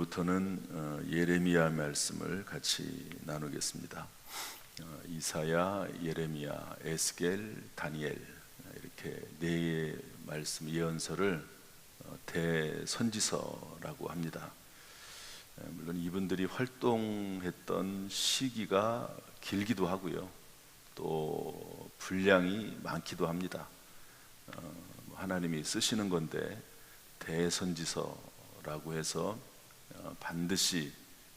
오늘부터는 예레미야 말씀을 같이 나누겠습니다. 이사야, 예레미야, 에스겔, 다니엘 이렇게 네 말씀 예언서를 대선지서라고 합니다. 물론 이분들이 활동했던 시기가 길기도 하고요, 또 분량이 많기도 합니다. 하나님이 쓰시는 건데 대선지서라고 해서 반드시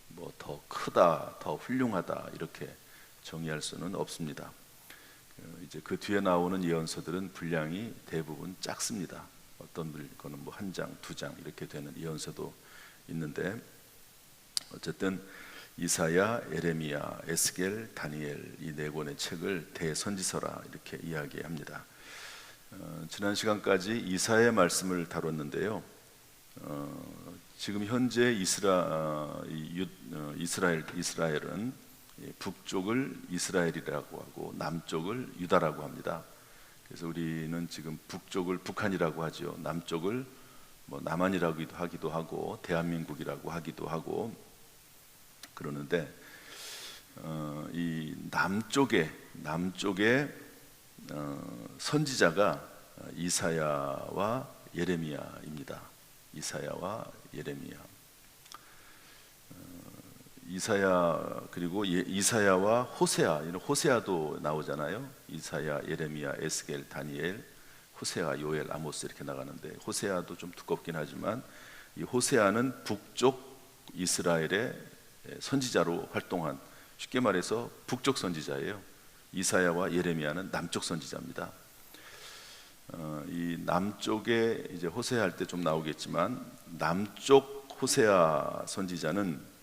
뭐 더 크다, 더 훌륭하다 이렇게 정의할 수는 없습니다. 이제 그 뒤에 나오는 예언서들은 분량이 대부분 작습니다. 어떤 거는 뭐 한 장, 두 장 이렇게 되는 예언서도 있는데, 어쨌든 이사야, 예레미야, 에스겔, 다니엘 이 네 권의 책을 대선지서라 이렇게 이야기합니다. 지난 시간까지 이사야의 말씀을 다뤘는데요. 지금 현재 이스라엘은 북쪽을 이스라엘이라고 하고 남쪽을 유다라고 합니다. 그래서 우리는 지금 북쪽을 북한이라고 하죠. 남쪽을 뭐 남한이라고 하기도 하고 대한민국이라고 하기도 하고 그러는데, 이 남쪽에 선지자가 이사야와 예레미야입니다. 이사야와 예레미야. 이사야 그리고 이사야와 호세아, 호세아도 나오잖아요. 이사야, 예레미야, 에스겔, 다니엘, 호세아, 요엘, 아모스 이렇게 나가는데, 호세아도 좀 두껍긴 하지만 이 호세아는 북쪽 이스라엘의 선지자로 활동한, 쉽게 말해서 북쪽 선지자예요. 이사야와 예레미야는 남쪽 선지자입니다. 이 남쪽에 이제 호세아 할 때 좀 나오겠지만, 남쪽 호세아 선지자는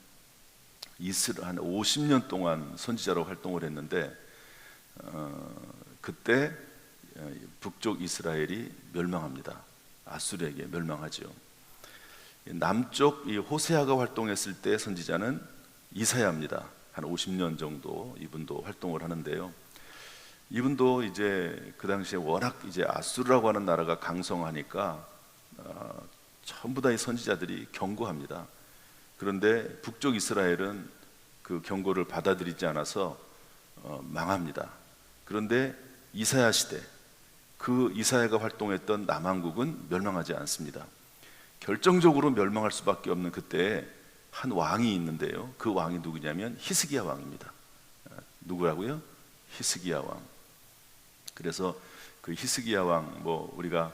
한 50년 동안 선지자로 활동을 했는데, 그때 북쪽 이스라엘이 멸망합니다. 아수르에게 멸망하죠. 남쪽 이 호세아가 활동했을 때 선지자는 이사야입니다. 한 50년 정도 이분도 활동을 하는데요. 이분도 이제 그 당시에 워낙 이제 아수르라고 하는 나라가 강성하니까 전부 다 이 선지자들이 경고합니다. 그런데 북쪽 이스라엘은 그 경고를 받아들이지 않아서 망합니다. 그런데 이사야 시대, 그 이사야가 활동했던 남한국은 멸망하지 않습니다. 결정적으로 멸망할 수밖에 없는 그때에 한 왕이 있는데요. 그 왕이 누구냐면 히스기야 왕입니다. 누구라고요? 히스기야 왕. 그래서 그 히스기야 왕, 우리가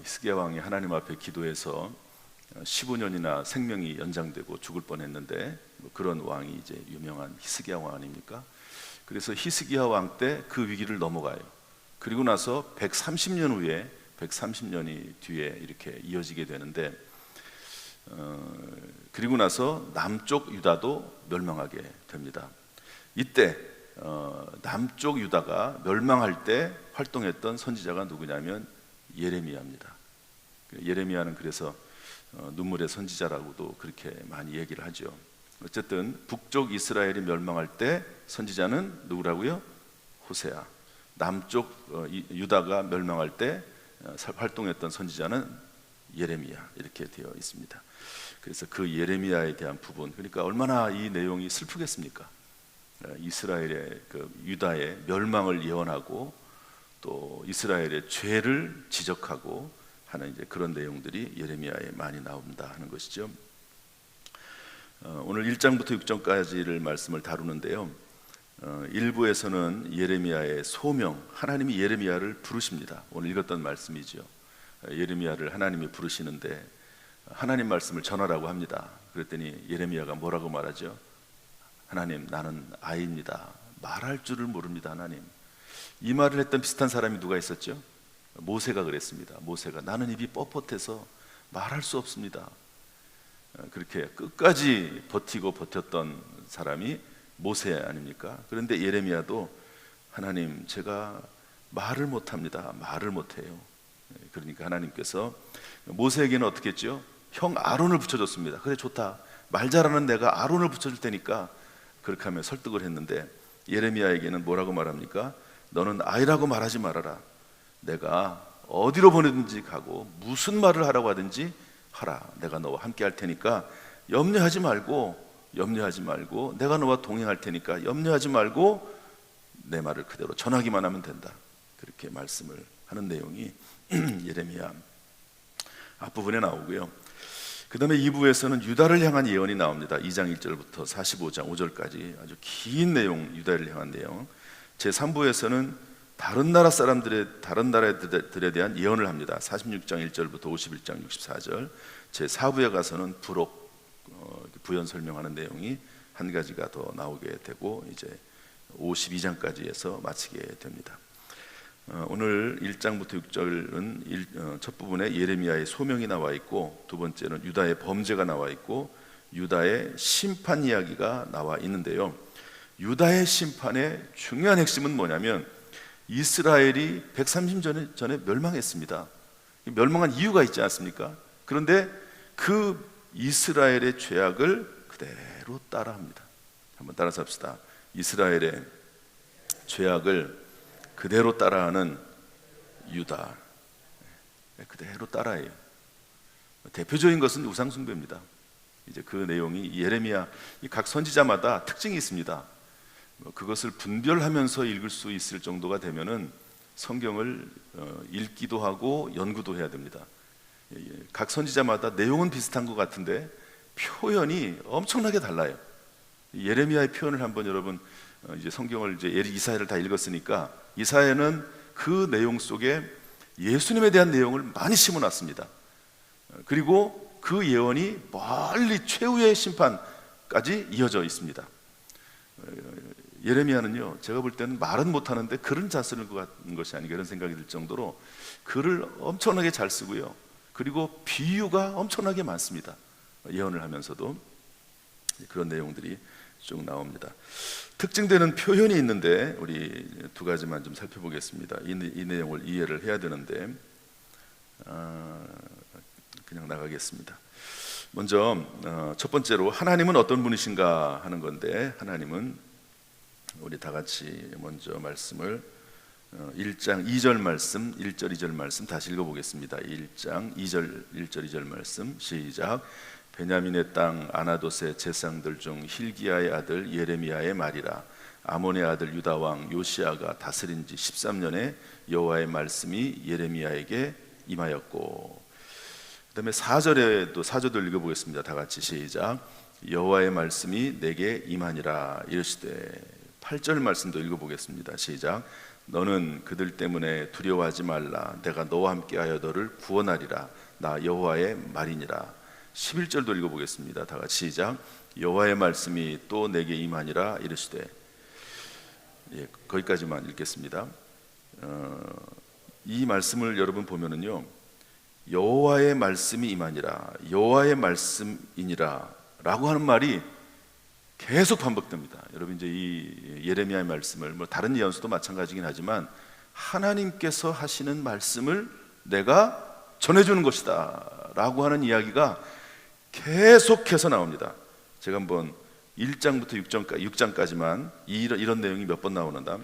히스기야 왕이 하나님 앞에 기도해서 15년이나 생명이 연장되고 죽을 뻔했는데, 그런 왕이 이제 유명한 히스기야 왕 아닙니까? 그래서 히스기야 왕 때 그 위기를 넘어가요. 그리고 나서 130년 후에 130년이 뒤에 이렇게 이어지게 되는데, 그리고 나서 남쪽 유다도 멸망하게 됩니다. 이때 남쪽 유다가 멸망할 때 활동했던 선지자가 누구냐면 예레미야입니다. 예레미야는 그래서 눈물의 선지자라고도 그렇게 많이 얘기를 하죠. 어쨌든 북쪽 이스라엘이 멸망할 때 선지자는 누구라고요? 호세아. 남쪽 유다가 멸망할 때 활동했던 선지자는 예레미야 이렇게 되어 있습니다. 그래서 그 예레미야에 대한 부분, 그러니까 얼마나 이 내용이 슬프겠습니까? 이스라엘의 그 유다의 멸망을 예언하고 또 이스라엘의 죄를 지적하고 하는 이제 그런 내용들이 예레미야에 많이 나온다 하는 것이죠. 오늘 1장부터 6장까지를 말씀을 다루는데요. 1부에서는 예레미야의 소명, 하나님이 예레미야를 부르십니다. 오늘 읽었던 말씀이죠. 예레미야를 하나님이 부르시는데 하나님 말씀을 전하라고 합니다. 그랬더니 예레미야가 뭐라고 말하죠? 하나님, 나는 아이입니다. 말할 줄을 모릅니다. 하나님. 이 말을 했던 비슷한 사람이 누가 있었죠? 모세가 그랬습니다. 모세가 나는 입이 뻣뻣해서 말할 수 없습니다. 그렇게 끝까지 버텼던 사람이 모세 아닙니까? 그런데 예레미야도 하나님, 제가 말을 못합니다. 말을 못해요. 그러니까 하나님께서 모세에게는 어떻게 했죠? 형 아론을 붙여줬습니다. 그래, 좋다. 말 잘하는 내가 아론을 붙여줄 테니까, 그렇게 하며 설득을 했는데, 예레미야에게는 뭐라고 말합니까? 너는 아이라고 말하지 말아라. 내가 어디로 보내든지 가고 무슨 말을 하라고 하든지 하라. 내가 너와 함께 할 테니까 염려하지 말고 내가 너와 동행할 테니까 염려하지 말고 내 말을 그대로 전하기만 하면 된다. 그렇게 말씀을 하는 내용이 예레미야 앞부분에 나오고요. 그 다음에 2부에서는 유다를 향한 예언이 나옵니다. 2장 1절부터 45장 5절까지 아주 긴 내용, 유다를 향한 내용. 제3부에서는 다른 나라들에 대한 예언을 합니다. 46장 1절부터 51장 64절. 제4부에 가서는 부연 설명하는 내용이 한 가지가 더 나오게 되고 이제 52장까지 해서 마치게 됩니다. 오늘 1장부터 6절은 첫 부분에 예레미야의 소명이 나와 있고, 두 번째는 유다의 범죄가 나와 있고 유다의 심판 이야기가 나와 있는데요. 유다의 심판의 중요한 핵심은 뭐냐면 이스라엘이 130년 전에 멸망했습니다. 멸망한 이유가 있지 않습니까? 그런데 그 이스라엘의 죄악을 그대로 따라합니다. 한번 따라서 합시다. 이스라엘의 죄악을 그대로 따라하는 유다. 그대로 따라해요. 대표적인 것은 우상숭배입니다. 이제 그 내용이 예레미야 각 선지자마다 특징이 있습니다. 그것을 분별하면서 읽을 수 있을 정도가 되면은 성경을 읽기도 하고 연구도 해야 됩니다. 각 선지자마다 내용은 비슷한 것 같은데 표현이 엄청나게 달라요. 예레미야의 표현을 한번 여러분 이제 성경을 이제 이사야를 다 읽었으니까 이사야는 그 내용 속에 예수님에 대한 내용을 많이 심어놨습니다. 그리고 그 예언이 멀리 최후의 심판까지 이어져 있습니다. 예레미야는요, 제가 볼 때는 말은 못하는데 글은 잘 쓰는 것이 아닌가 이런 생각이 들 정도로 글을 엄청나게 잘 쓰고요. 그리고 비유가 엄청나게 많습니다. 예언을 하면서도 그런 내용들이 쭉 나옵니다. 특징되는 표현이 있는데 우리 두 가지만 좀 살펴보겠습니다. 이 내용을 이해를 해야 되는데 그냥 나가겠습니다. 먼저 첫 번째로 하나님은 어떤 분이신가 하는 건데, 하나님은 우리 다 같이 먼저 말씀을 1장 2절 말씀, 1절 2절 말씀 다시 읽어보겠습니다. 1장 2절 1절 2절 말씀 시작. 베냐민의 땅 아나돗의 제사장들 중 hil기야의 아들 예레미야의 말이라. 아몬의 아들 유다 왕 요시야가 다스린 지 13년에 여호와의 말씀이 예레미야에게 임하였고. 그 다음에 4절도 읽어보겠습니다. 다 같이 시작. 여호와의 말씀이 내게 임하니라 이르시되. 8절 말씀도 읽어보겠습니다. 시작. 너는 그들 때문에 두려워하지 말라. 내가 너와 함께하여 너를 구원하리라. 나 여호와의 말이니라. 11절도 읽어보겠습니다. 다 같이 시작. 여호와의 말씀이 또 내게 임하니라 이르시되. 거기까지만 읽겠습니다. 이 말씀을 여러분 보면은요, 여호와의 말씀이 임하니라, 여호와의 말씀이니라 라고 하는 말이 계속 반복됩니다. 여러분 이제 이 예레미야의 말씀을 다른 예언서도 마찬가지긴 하지만 하나님께서 하시는 말씀을 내가 전해주는 것이다 라고 하는 이야기가 계속해서 나옵니다. 제가 한번 1장부터 6장까지만 이런 내용이 몇 번 나오는다.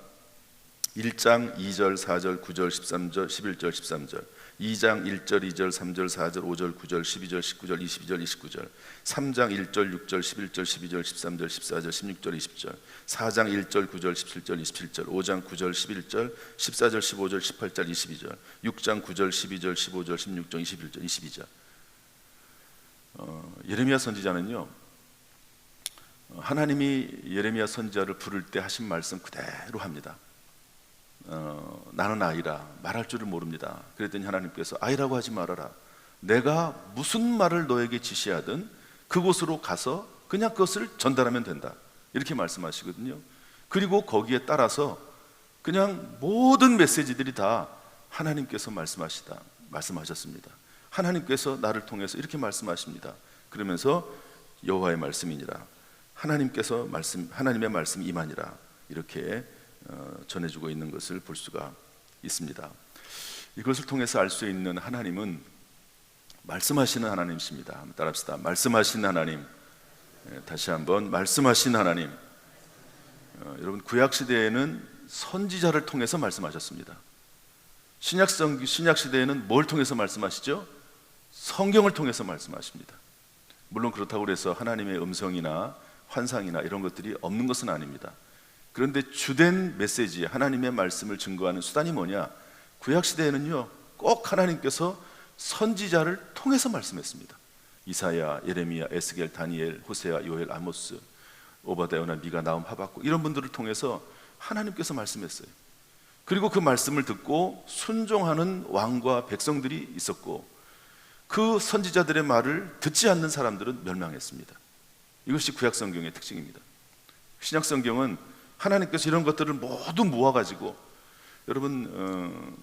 1장 2절 4절 9절 13절 11절 13절, 2장 1절 2절 3절 4절 5절 9절 12절 19절 22절 29절, 3장 1절 6절 11절 12절 13절 14절 16절 20절, 4장 1절 9절 17절 27절, 5장 9절 11절 14절 15절 18절 22절, 6장 9절 12절 15절 16절 21절 22절. 예레미야 선지자는요, 하나님이 예레미야 선지자를 부를 때 하신 말씀 그대로 합니다. 나는 아이라 말할 줄을 모릅니다. 그랬더니 하나님께서 아이라고 하지 말아라. 내가 무슨 말을 너에게 지시하든 그곳으로 가서 그냥 그것을 전달하면 된다. 이렇게 말씀하시거든요. 그리고 거기에 따라서 그냥 모든 메시지들이 다 하나님께서 말씀하셨습니다. 하나님께서 나를 통해서 이렇게 말씀하십니다. 그러면서 여호와의 말씀이니라, 하나님의 말씀이 임하니라 이렇게 전해주고 있는 것을 볼 수가 있습니다. 이것을 통해서 알 수 있는 하나님은 말씀하시는 하나님이십니다. 한번 따라합시다. 말씀하시는 하나님. 다시 한번 말씀하시는 하나님. 여러분 구약 시대에는 선지자를 통해서 말씀하셨습니다. 신약 시대에는 뭘 통해서 말씀하시죠? 성경을 통해서 말씀하십니다. 물론 그렇다고 해서 하나님의 음성이나 환상이나 이런 것들이 없는 것은 아닙니다. 그런데 주된 메시지, 하나님의 말씀을 증거하는 수단이 뭐냐? 구약시대에는요 꼭 하나님께서 선지자를 통해서 말씀했습니다. 이사야, 예레미야, 에스겔, 다니엘, 호세아, 요엘, 아모스, 오바댜, 미가, 나훔, 하박국 이런 분들을 통해서 하나님께서 말씀했어요. 그리고 그 말씀을 듣고 순종하는 왕과 백성들이 있었고, 그 선지자들의 말을 듣지 않는 사람들은 멸망했습니다. 이것이 구약성경의 특징입니다. 신약성경은 하나님께서 이런 것들을 모두 모아가지고, 여러분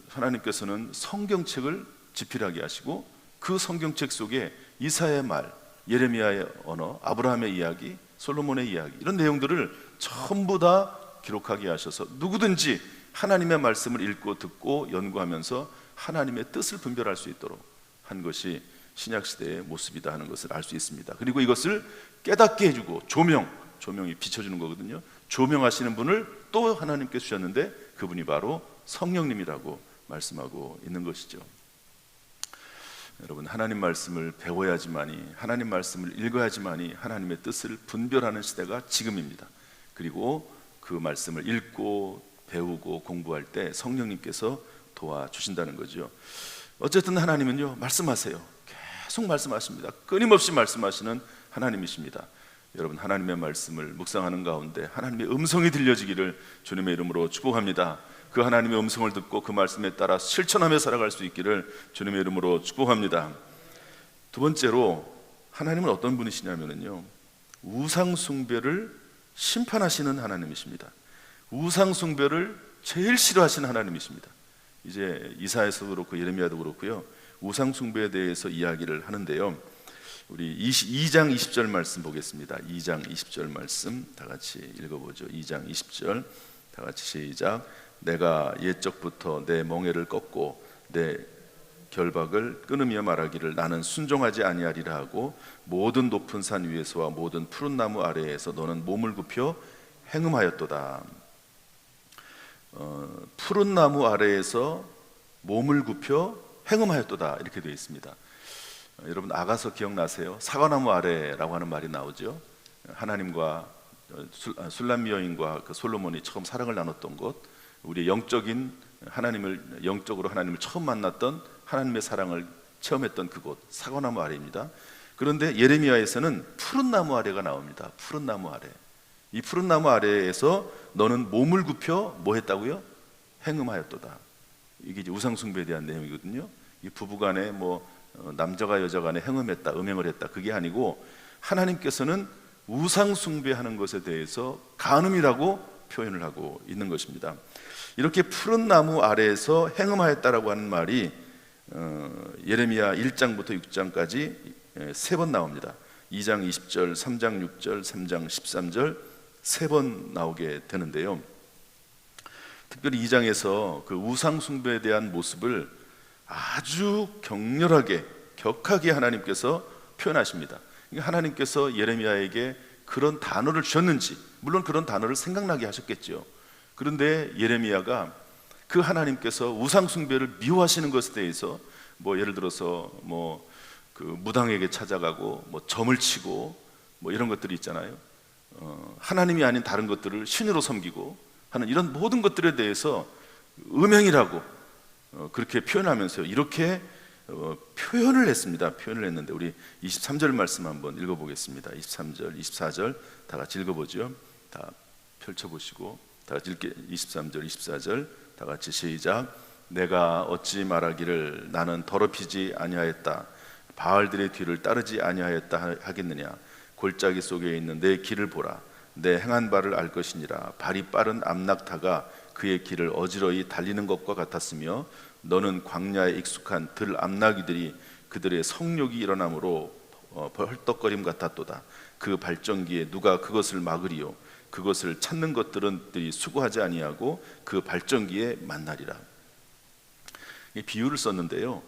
하나님께서는 성경책을 집필하게 하시고 그 성경책 속에 이사야의 말, 예레미야의 언어, 아브라함의 이야기, 솔로몬의 이야기 이런 내용들을 전부 다 기록하게 하셔서 누구든지 하나님의 말씀을 읽고 듣고 연구하면서 하나님의 뜻을 분별할 수 있도록 한 것이 신약시대의 모습이다 하는 것을 알 수 있습니다. 그리고 이것을 깨닫게 해주고 조명이 비춰주는 거거든요. 조명하시는 분을 또 하나님께 주셨는데 그분이 바로 성령님이라고 말씀하고 있는 것이죠. 여러분, 하나님 말씀을 배워야지만이, 하나님 말씀을 읽어야지만이 하나님의 뜻을 분별하는 시대가 지금입니다. 그리고 그 말씀을 읽고 배우고 공부할 때 성령님께서 도와주신다는 거죠. 어쨌든 하나님은요 말씀하세요. 계속 말씀하십니다. 끊임없이 말씀하시는 하나님이십니다. 여러분, 하나님의 말씀을 묵상하는 가운데 하나님의 음성이 들려지기를 주님의 이름으로 축복합니다. 그 하나님의 음성을 듣고 그 말씀에 따라 실천하며 살아갈 수 있기를 주님의 이름으로 축복합니다. 두 번째로, 하나님은 어떤 분이시냐면요, 우상 숭배를 심판하시는 하나님이십니다. 우상 숭배를 제일 싫어하시는 하나님이십니다. 이제 이사야서도 그렇고 예레미야도 그렇고요, 우상 숭배에 대해서 이야기를 하는데요. 우리 2장 20절 말씀 보겠습니다. 2장 20절 말씀 다 같이 읽어보죠. 2장 20절 다 같이 시작. 내가 옛적부터 내 멍에를 꺾고 내 결박을 끊으며 말하기를 나는 순종하지 아니하리라 하고, 모든 높은 산 위에서와 모든 푸른 나무 아래에서 너는 몸을 굽혀 행음하였도다. 푸른 나무 아래에서 몸을 굽혀 행음하였도다 이렇게 되어 있습니다. 여러분, 아가서 기억나세요? 사과나무 아래라고 하는 말이 나오죠. 하나님과 술람 여인과 그 솔로몬이 처음 사랑을 나눴던 곳, 우리의 영적인 하나님을, 영적으로 하나님을 처음 만났던 하나님의 사랑을 체험했던 그곳, 사과나무 아래입니다. 그런데 예레미야에서는 푸른 나무 아래가 나옵니다. 푸른 나무 아래. 이 푸른 나무 아래에서 너는 몸을 굽혀 뭐 했다고요? 행음하였도다. 이게 이제 우상 숭배에 대한 내용이거든요. 이 부부간에 남자가 여자간에 행음했다, 음행을 했다, 그게 아니고 하나님께서는 우상 숭배하는 것에 대해서 간음이라고 표현을 하고 있는 것입니다. 이렇게 푸른 나무 아래에서 행음하였다라고 하는 말이 예레미야 1장부터 6장까지 3번 나옵니다. 2장 20절, 3장 6절, 3장 13절 3번 나오게 되는데요. 특별히 2장에서 그 우상 숭배에 대한 모습을 아주 격렬하게, 격하게 하나님께서 표현하십니다. 하나님께서 예레미야에게 그런 단어를 주셨는지, 물론 그런 단어를 생각나게 하셨겠죠. 그런데 예레미야가 그 하나님께서 우상 숭배를 미워하시는 것에 대해서 예를 들어서 그 무당에게 찾아가고 점을 치고 이런 것들이 있잖아요. 하나님이 아닌 다른 것들을 신으로 섬기고 하는 이런 모든 것들에 대해서 음행이라고 그렇게 표현하면서 이렇게 표현을 했습니다. 표현을 했는데 우리 23절 말씀 한번 읽어보겠습니다. 23절, 24절 다 같이 읽어보죠. 다 펼쳐보시고 다 같이 읽게. 23절, 24절 다 같이 시작. 내가 어찌 말하기를 나는 더럽히지 아니하였다, 바알들의 뒤를 따르지 아니하였다 하겠느냐. 골짜기 속에 있는 내 길을 보라. 내 행한 바를 알 것이니라. 발이 빠른 암낙타가 그의 길을 어지러이 달리는 것과 같았으며 너는 광야에 익숙한 들 암나귀들이 그들의 성욕이 일어나므로 헐떡거림 같았도다. 그 발전기에 누가 그것을 막으리요. 그것을 찾는 것들이 수고하지 아니하고 그 발전기에 만나리라. 이 비유를 썼는데요,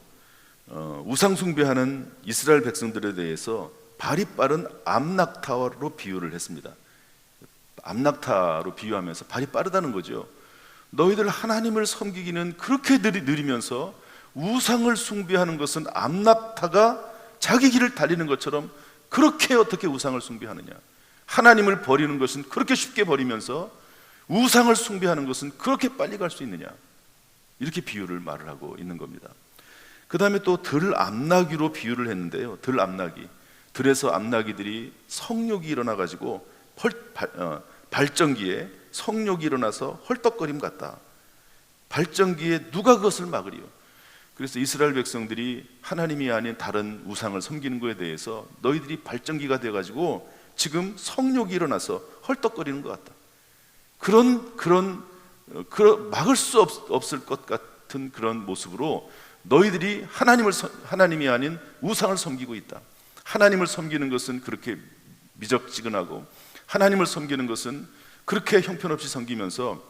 우상 숭배하는 이스라엘 백성들에 대해서 발이 빠른 암낙타로 비유를 했습니다. 암낙타로 비유하면서 발이 빠르다는 거죠. 너희들 하나님을 섬기기는 그렇게 느리면서 우상을 숭배하는 것은 암낙타가 자기 길을 달리는 것처럼 그렇게 어떻게 우상을 숭배하느냐? 하나님을 버리는 것은 그렇게 쉽게 버리면서 우상을 숭배하는 것은 그렇게 빨리 갈 수 있느냐? 이렇게 비유를 말을 하고 있는 겁니다. 그 다음에 또 들암나귀로 비유를 했는데요. 들에서 암나귀들이 성욕이 일어나가지고 발전기에 성욕이 일어나서 헐떡거림 같다. 발전기에 누가 그것을 막으리요? 그래서 이스라엘 백성들이 하나님이 아닌 다른 우상을 섬기는 것에 대해서 너희들이 발전기가 되어가지고 지금 성욕이 일어나서 헐떡거리는 것 같다. 그런 막을 수 없을 것 같은 그런 모습으로 너희들이 하나님이 아닌 우상을 섬기고 있다. 하나님을 섬기는 것은 그렇게 미적지근하고 하나님을 섬기는 것은 그렇게 형편없이 섬기면서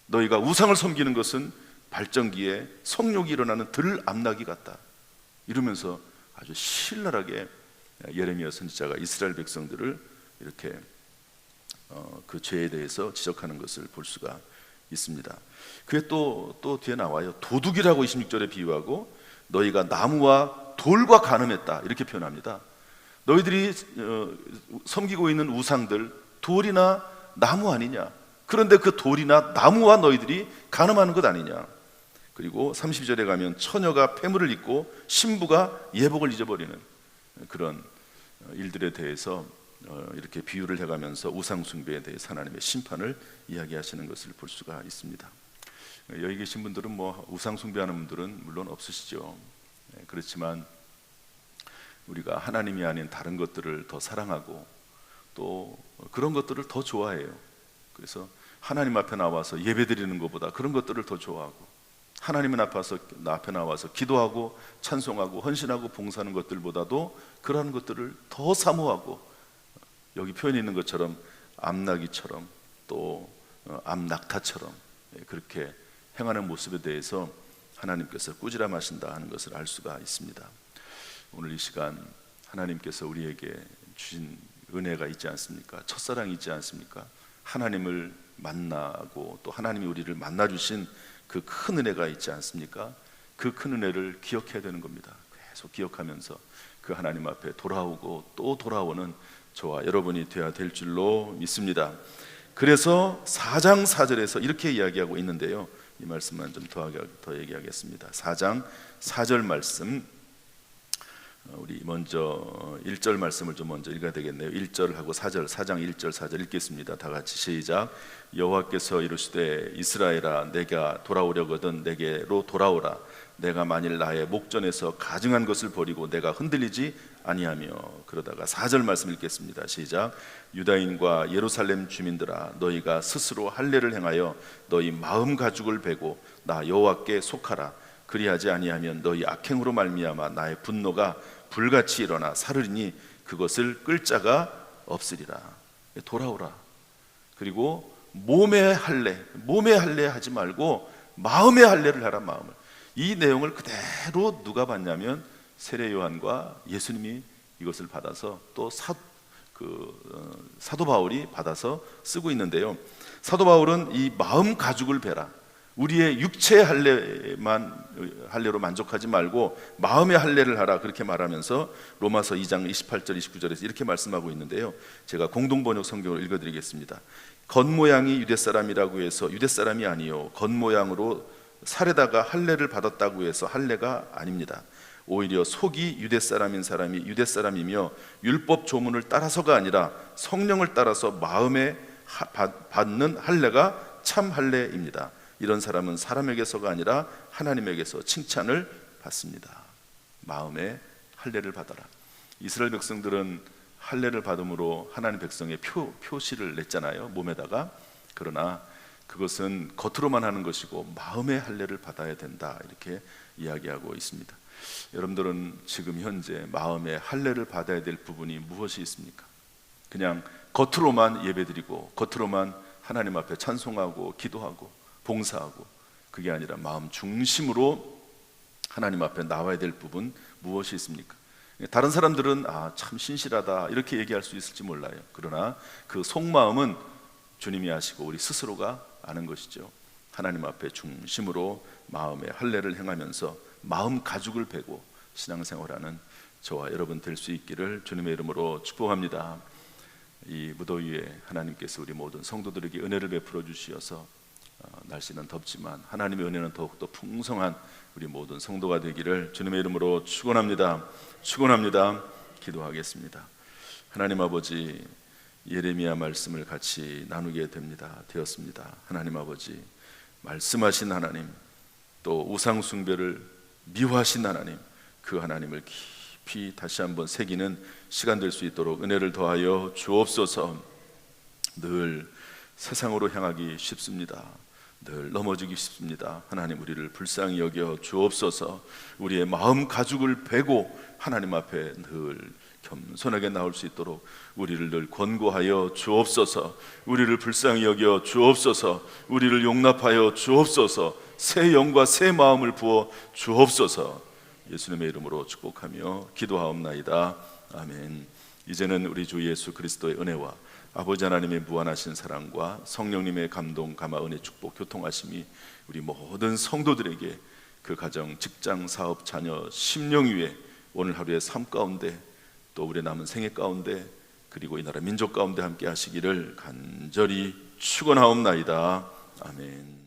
너희가 우상을 섬기는 것은 발전기에 성욕이 일어나는 들암나귀 같다. 이러면서 아주 신랄하게 예레미야 선지자가 이스라엘 백성들을 이렇게 그 죄에 대해서 지적하는 것을 볼 수가 있습니다. 그게 또 뒤에 나와요. 도둑이라고 26절에 비유하고 너희가 나무와 돌과 간음했다 이렇게 표현합니다. 너희들이 섬기고 있는 우상들 돌이나 나무 아니냐? 그런데 그 돌이나 나무와 너희들이 간음하는 것 아니냐? 그리고 32절에 가면 처녀가 폐물을 입고 신부가 예복을 잊어버리는 그런 일들에 대해서 이렇게 비유를 해가면서 우상 숭배에 대해서 하나님의 심판을 이야기하시는 것을 볼 수가 있습니다. 여기 계신 분들은 뭐 우상 숭배하는 분들은 물론 없으시죠. 그렇지만 우리가 하나님이 아닌 다른 것들을 더 사랑하고 또 그런 것들을 더 좋아해요. 그래서 하나님 앞에 나와서 예배드리는 것보다 그런 것들을 더 좋아하고 하나님 앞에 나와서 기도하고 찬송하고 헌신하고 봉사하는 것들보다도 그러한 것들을 더 사모하고 여기 표현이 있는 것처럼 암나귀처럼 또 암낙타처럼 그렇게 행하는 모습에 대해서 하나님께서 꾸지람하신다 하는 것을 알 수가 있습니다. 오늘 이 시간 하나님께서 우리에게 주신 은혜가 있지 않습니까? 첫사랑이 있지 않습니까? 하나님을 만나고 또 하나님이 우리를 만나주신 그 큰 은혜가 있지 않습니까? 그 큰 은혜를 기억해야 되는 겁니다. 계속 기억하면서 그 하나님 앞에 돌아오고 또 돌아오는 저와 여러분이 되어야 될 줄로 믿습니다. 그래서 4장 4절에서 이렇게 이야기하고 있는데요. 이 말씀만 좀 더 얘기하겠습니다. 4장 4절 말씀, 우리 먼저 1절 말씀을 좀 먼저 읽어야 되겠네요. 1절하고 4절, 4장 1절 4절 읽겠습니다. 다 같이 시작. 여호와께서 이르시되 이스라엘아 내가 돌아오려거든 내게로 돌아오라. 내가 만일 나의 목전에서 가증한 것을 버리고 내가 흔들리지 아니하며. 그러다가 4절 말씀 읽겠습니다. 시작. 유다인과 예루살렘 주민들아 너희가 스스로 할례를 행하여 너희 마음 가죽을 베고 나 여호와께 속하라. 그리하지 아니하면 너희 악행으로 말미암아 나의 분노가 불같이 일어나 사르리니 그것을 끌 자가 없으리라. 돌아오라. 그리고 몸의 할례 하지 말고 마음의 할례를 하라. 마음을. 이 내용을 그대로 누가 받냐면 세례 요한과 예수님이 이것을 받아서 또 사도 바울이 받아서 쓰고 있는데요. 사도 바울은 이 마음 가죽을 베라. 우리의 육체의 할례로 만족하지 말고 마음의 할례를 하라 그렇게 말하면서 로마서 2장 28절 29절에서 이렇게 말씀하고 있는데요. 제가 공동번역 성경을 읽어드리겠습니다. 겉모양이 유대사람이라고 해서 유대사람이 아니요 겉모양으로 살에다가 할례를 받았다고 해서 할례가 아닙니다. 오히려 속이 유대사람인 사람이 유대사람이며 율법 조문을 따라서가 아니라 성령을 따라서 마음에 받는 할례가 참 할례입니다. 이런 사람은 사람에게서가 아니라 하나님에게서 칭찬을 받습니다. 마음에 할례를 받아라. 이스라엘 백성들은 할례를 받음으로 하나님 백성의 표시를 냈잖아요. 몸에다가. 그러나 그것은 겉으로만 하는 것이고 마음의 할례를 받아야 된다 이렇게 이야기하고 있습니다. 여러분들은 지금 현재 마음의 할례를 받아야 될 부분이 무엇이 있습니까? 그냥 겉으로만 예배드리고 겉으로만 하나님 앞에 찬송하고 기도하고 봉사하고 그게 아니라 마음 중심으로 하나님 앞에 나와야 될 부분 무엇이 있습니까? 다른 사람들은 참 신실하다 이렇게 얘기할 수 있을지 몰라요. 그러나 그 속마음은 주님이 아시고 우리 스스로가 아는 것이죠. 하나님 앞에 중심으로 마음의 할례를 행하면서 마음 가죽을 베고 신앙생활하는 저와 여러분 될 수 있기를 주님의 이름으로 축복합니다. 이 무더위에 하나님께서 우리 모든 성도들에게 은혜를 베풀어 주시어서 날씨는 덥지만 하나님의 은혜는 더욱더 풍성한 우리 모든 성도가 되기를 주님의 이름으로 축원합니다. 기도하겠습니다. 하나님 아버지, 예레미야 말씀을 같이 나누게 되었습니다. 하나님 아버지, 말씀하신 하나님, 또 우상 숭배를 미워하신 하나님, 그 하나님을 깊이 다시 한번 새기는 시간 될 수 있도록 은혜를 더하여 주옵소서. 늘 세상으로 향하기 쉽습니다. 늘 넘어지기 쉽습니다. 하나님, 우리를 불쌍히 여겨 주옵소서. 우리의 마음 가죽을 베고 하나님 앞에 늘 겸손하게 나올 수 있도록 우리를 늘 권고하여 주옵소서. 우리를 불쌍히 여겨 주옵소서. 우리를 용납하여 주옵소서. 새 영과 새 마음을 부어 주옵소서. 예수님의 이름으로 축복하며 기도하옵나이다. 아멘. 이제는 우리 주 예수 그리스도의 은혜와 아버지 하나님의 무한하신 사랑과 성령님의 감동, 감화, 은혜, 축복, 교통하심이 우리 모든 성도들에게 그 가정, 직장, 사업, 자녀, 심령 위에 오늘 하루의 삶 가운데, 또 우리의 남은 생애 가운데, 그리고 이 나라 민족 가운데 함께 하시기를 간절히 축원하옵나이다. 아멘.